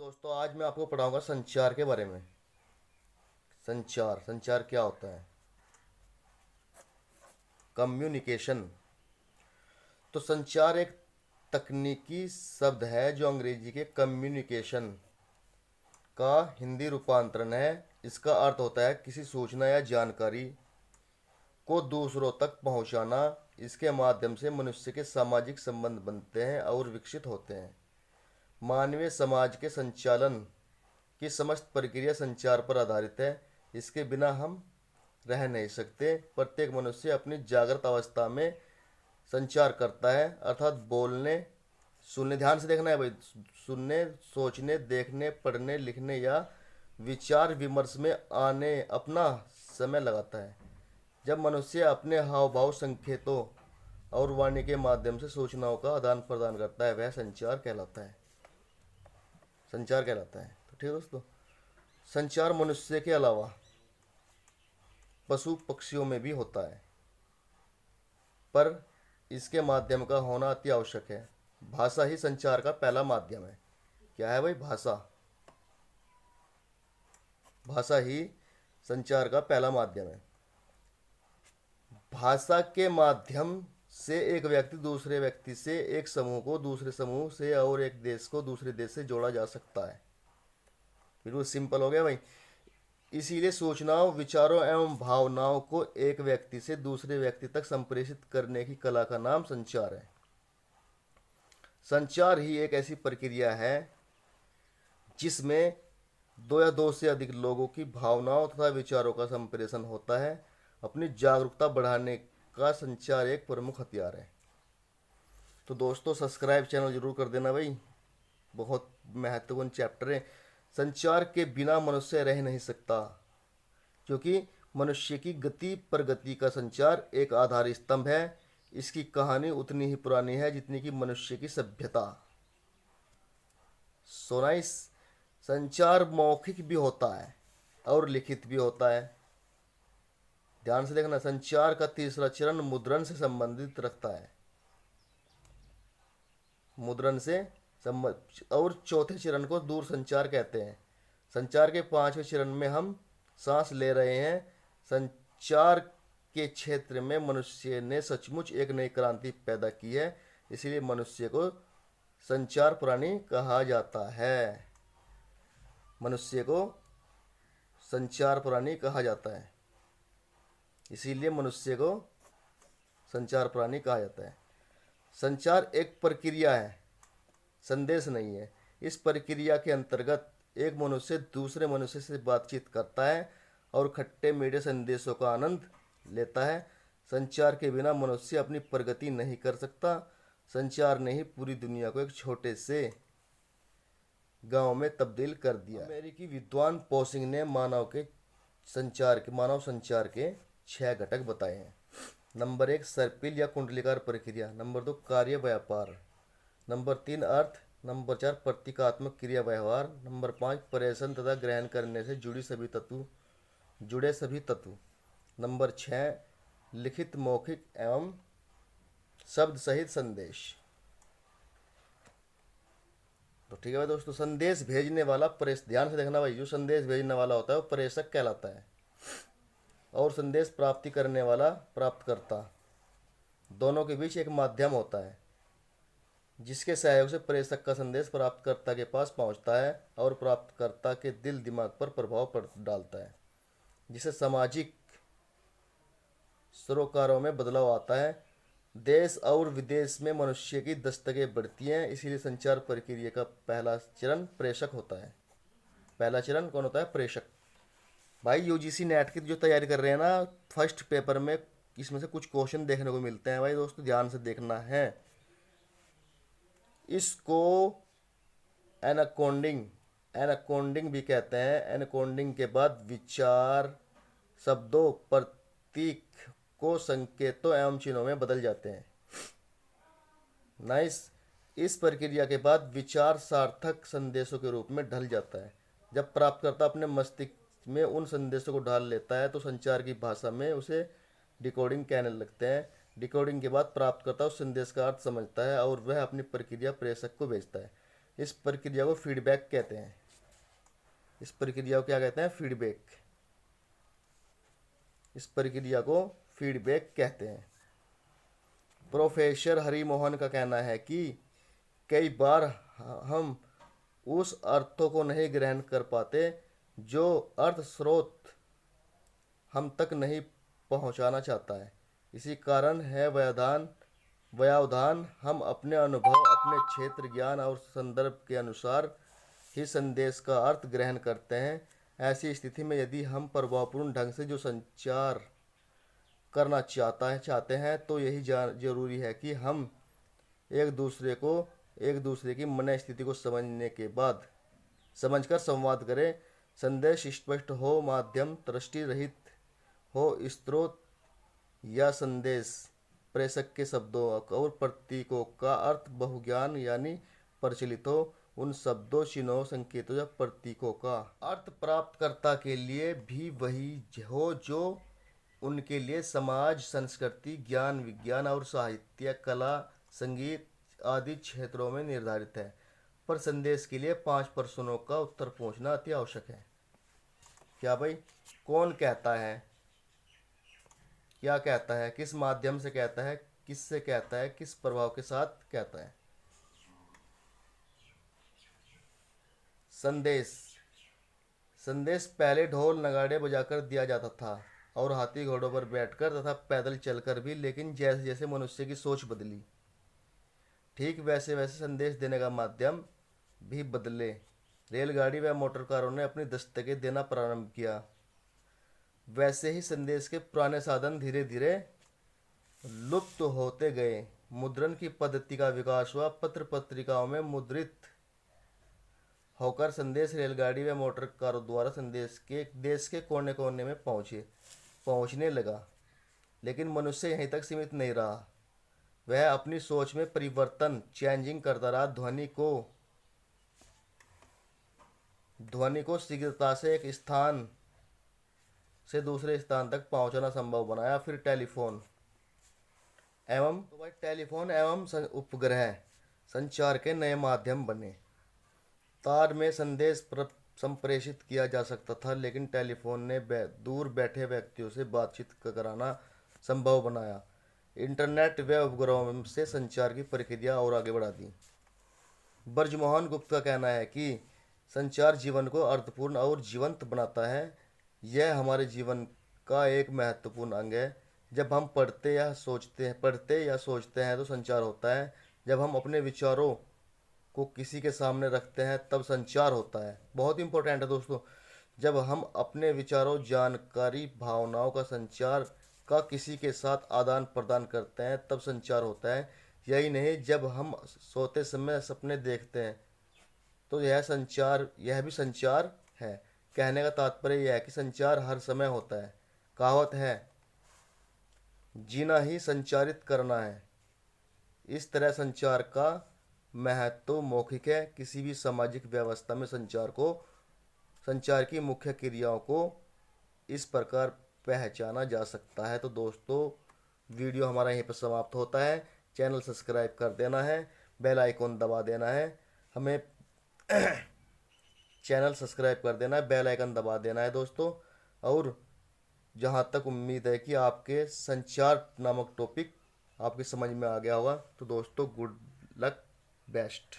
दोस्तों आज मैं आपको पढ़ाऊंगा संचार के बारे में। संचार संचार क्या होता है? कम्युनिकेशन। तो संचार एक तकनीकी शब्द है जो अंग्रेजी के कम्युनिकेशन का हिंदी रूपांतरण है। इसका अर्थ होता है किसी सूचना या जानकारी को दूसरों तक पहुंचाना। इसके माध्यम से मनुष्य के सामाजिक संबंध बनते हैं और विकसित होते हैं। मानवीय समाज के संचालन की समस्त प्रक्रिया संचार पर आधारित है। इसके बिना हम रह नहीं सकते। प्रत्येक मनुष्य अपनी जागृत अवस्था में संचार करता है, अर्थात बोलने, सुनने, ध्यान से देखना है भाई, सुनने, सोचने, देखने, पढ़ने, लिखने या विचार विमर्श में आने अपना समय लगाता है। जब मनुष्य अपने हाव भाव, संकेतों और वाणी के माध्यम से सूचनाओं का आदान प्रदान करता है, वह संचार कहलाता है। संचार कहलाता है। तो ठीक है दोस्तों, संचार मनुष्य के अलावा पशु पक्षियों में भी होता है, पर इसके माध्यम का होना अति आवश्यक है। भाषा ही संचार का पहला माध्यम है। क्या है भाई? भाषा। भाषा ही संचार का पहला माध्यम है। भाषा के माध्यम से एक व्यक्ति दूसरे व्यक्ति से, एक समूह को दूसरे समूह से और एक देश को दूसरे देश से जोड़ा जा सकता है। बिल्कुल सिंपल हो गया भाई। इसीलिए सूचनाओं, विचारों एवं भावनाओं को एक व्यक्ति से दूसरे व्यक्ति तक संप्रेषित करने की कला का नाम संचार है। संचार ही एक ऐसी प्रक्रिया है जिसमें दो या दो से अधिक लोगों की भावनाओं तथा विचारों का संप्रेषण होता है। अपनी जागरूकता बढ़ाने का संचार एक प्रमुख हथियार है। तो दोस्तों सब्सक्राइब चैनल जरूर कर देना भाई, बहुत महत्वपूर्ण चैप्टर है। संचार के बिना मनुष्य रह नहीं सकता, क्योंकि मनुष्य की गति प्रगति का संचार एक आधार स्तंभ है। इसकी कहानी उतनी ही पुरानी है जितनी कि मनुष्य की सभ्यता। सोनाइस। संचार मौखिक भी होता है और लिखित भी होता है। ध्यान से देखना, संचार का तीसरा चरण मुद्रण से संबंधित रखता है। मुद्रण से संबंध और चौथे चरण को दूर संचार कहते हैं। संचार के पांचवें चरण में हम सांस ले रहे हैं। संचार के क्षेत्र में मनुष्य ने सचमुच एक नई क्रांति पैदा की है। इसीलिए मनुष्य को संचार प्राणी कहा जाता है। मनुष्य को संचार प्राणी कहा जाता है। इसीलिए मनुष्य को संचार प्राणी कहा जाता है। संचार एक प्रक्रिया है, संदेश नहीं है। इस प्रक्रिया के अंतर्गत एक मनुष्य दूसरे मनुष्य से बातचीत करता है और खट्टे मीठे संदेशों का आनंद लेता है। संचार के बिना मनुष्य अपनी प्रगति नहीं कर सकता। संचार ने ही पूरी दुनिया को एक छोटे से गांव में तब्दील कर दिया। अमेरिकी विद्वान पोसिंग ने मानव संचार के 6 घटक बताए हैं। नंबर 1 सर्पिल या कुंडलीकार प्रक्रिया। नंबर 2 कार्य व्यापार। नंबर 3 अर्थ। नंबर 4 प्रतीकात्मक क्रिया व्यवहार। नंबर 5 प्रेषण तथा ग्रहण करने से जुड़े सभी तत्व। नंबर 6 लिखित, मौखिक एवं शब्द सहित संदेश। तो ठीक है भाई दोस्तों, संदेश भेजने वाला ध्यान से देखना भाई, जो संदेश भेजने वाला होता है वो प्रेषक कहलाता है और संदेश प्राप्ति करने वाला प्राप्तकर्ता। दोनों के बीच एक माध्यम होता है जिसके सहयोग से प्रेषक का संदेश प्राप्तकर्ता के पास पहुंचता है और प्राप्तकर्ता के दिल दिमाग पर प्रभाव डालता है, जिससे सामाजिक सरोकारों में बदलाव आता है। देश और विदेश में मनुष्य की दस्तकें बढ़ती हैं। इसीलिए संचार प्रक्रिया का पहला चरण प्रेषक होता है। पहला चरण कौन होता है? प्रेषक। भाई यूजीसी नेट की जो तैयारी कर रहे हैं ना, फर्स्ट पेपर में इसमें से कुछ क्वेश्चन देखने को मिलते हैं भाई दोस्तों, ध्यान से देखना है। इसको एनकोडिंग भी कहते हैं। एनकोडिंग के बाद विचार शब्दों, प्रतीक को संकेतों एवं चिन्हों में बदल जाते हैं। नाइस। इस प्रक्रिया के बाद विचार सार्थक संदेशों के रूप में ढल जाता है। जब प्राप्तकर्ता अपने मस्तिष्क में उन संदेशों को ढाल लेता है तो संचार की भाषा में उसे डिकोडिंग कहने लगते हैं। डिकोडिंग के बाद प्राप्तकर्ता उस संदेश का अर्थ समझता है और वह अपनी प्रक्रिया प्रेषक को भेजता है। इस प्रक्रिया को फीडबैक कहते हैं। इस प्रक्रिया को क्या कहते हैं? फीडबैक। इस प्रक्रिया को फीडबैक कहते हैं। प्रोफेसर हरिमोहन का कहना है कि कई बार हम उस अर्थों को नहीं ग्रहण कर पाते जो अर्थ स्रोत हम तक नहीं पहुंचाना चाहता है। इसी कारण है व्यावधान हम अपने अनुभव, अपने क्षेत्र ज्ञान और संदर्भ के अनुसार ही संदेश का अर्थ ग्रहण करते हैं। ऐसी स्थिति में यदि हम प्रभावपूर्ण ढंग से जो संचार करना चाहते हैं तो यही जरूरी है कि हम एक दूसरे की मन स्थिति को समझने के बाद समझकर संवाद करें। संदेश स्पष्ट हो, माध्यम दृष्टि रहित हो, स्रोत या संदेश प्रेषक के शब्दों और प्रतीकों का अर्थ बहुज्ञान यानी प्रचलित हो, उन शब्दों, चिन्हों, संकेतों या प्रतीकों का अर्थ प्राप्तकर्ता के लिए भी वही हो जो उनके लिए समाज, संस्कृति, ज्ञान, विज्ञान और साहित्य, कला, संगीत आदि क्षेत्रों में निर्धारित है। पर संदेश के लिए 5 प्रश्नों का उत्तर पहुंचना अति आवश्यक है। क्या भाई? कौन कहता है, क्या कहता है, किस माध्यम से कहता है, किससे कहता है, किस प्रभाव के साथ कहता है। संदेश पहले ढोल नगाड़े बजाकर दिया जाता था और हाथी घोड़ों पर बैठकर तथा पैदल चलकर भी, लेकिन जैसे जैसे मनुष्य की सोच बदली, ठीक वैसे वैसे संदेश देने का माध्यम भी बदले। रेलगाड़ी व मोटर कारों ने अपनी दस्तकें देना प्रारंभ किया। वैसे ही संदेश के पुराने साधन धीरे धीरे लुप्त होते गए। मुद्रण की पद्धति का विकास हुआ। पत्र पत्रिकाओं में मुद्रित होकर संदेश रेलगाड़ी व मोटर कारों द्वारा देश के कोने कोने में पहुंचने लगा। लेकिन मनुष्य यहीं तक सीमित नहीं रहा, वह अपनी सोच में परिवर्तन चेंजिंग करता रहा। ध्वनि को शीघ्रता से एक स्थान से दूसरे स्थान तक पहुंचाना संभव बनाया। फिर टेलीफोन एवं उपग्रह संचार के नए माध्यम बने। तार में संदेश संप्रेषित किया जा सकता था, लेकिन टेलीफोन ने दूर बैठे व्यक्तियों से बातचीत कराना संभव बनाया। इंटरनेट व उपग्रहों से संचार की प्रक्रिया और आगे बढ़ा दी। ब्रजमोहन गुप्त का कहना है कि संचार जीवन को अर्थपूर्ण और जीवंत बनाता है। यह हमारे जीवन का एक महत्वपूर्ण अंग है। जब हम पढ़ते या सोचते हैं तो संचार होता है। जब हम अपने विचारों को किसी के सामने रखते हैं तब संचार होता है। बहुत इंपॉर्टेंट है दोस्तों। जब हम अपने विचारों, जानकारी, भावनाओं का संचार का किसी के साथ आदान प्रदान करते हैं तब संचार होता है। यही नहीं, जब हम सोते समय सपने देखते हैं तो यह भी संचार है। कहने का तात्पर्य यह है कि संचार हर समय होता है। कहावत है, जीना ही संचारित करना है। इस तरह संचार का महत्व मौखिक है। किसी भी सामाजिक व्यवस्था में संचार की मुख्य क्रियाओं को इस प्रकार पहचाना जा सकता है। तो दोस्तों, वीडियो हमारा यहीं पर समाप्त होता है। चैनल सब्सक्राइब कर देना है, बेल आइकॉन दबा देना है। हमें चैनल सब्सक्राइब कर देना है, बेल आइकन दबा देना है दोस्तों। और जहाँ तक उम्मीद है कि आपके संचार नामक टॉपिक आपकी समझ में आ गया होगा। तो दोस्तों, गुड लक, बेस्ट।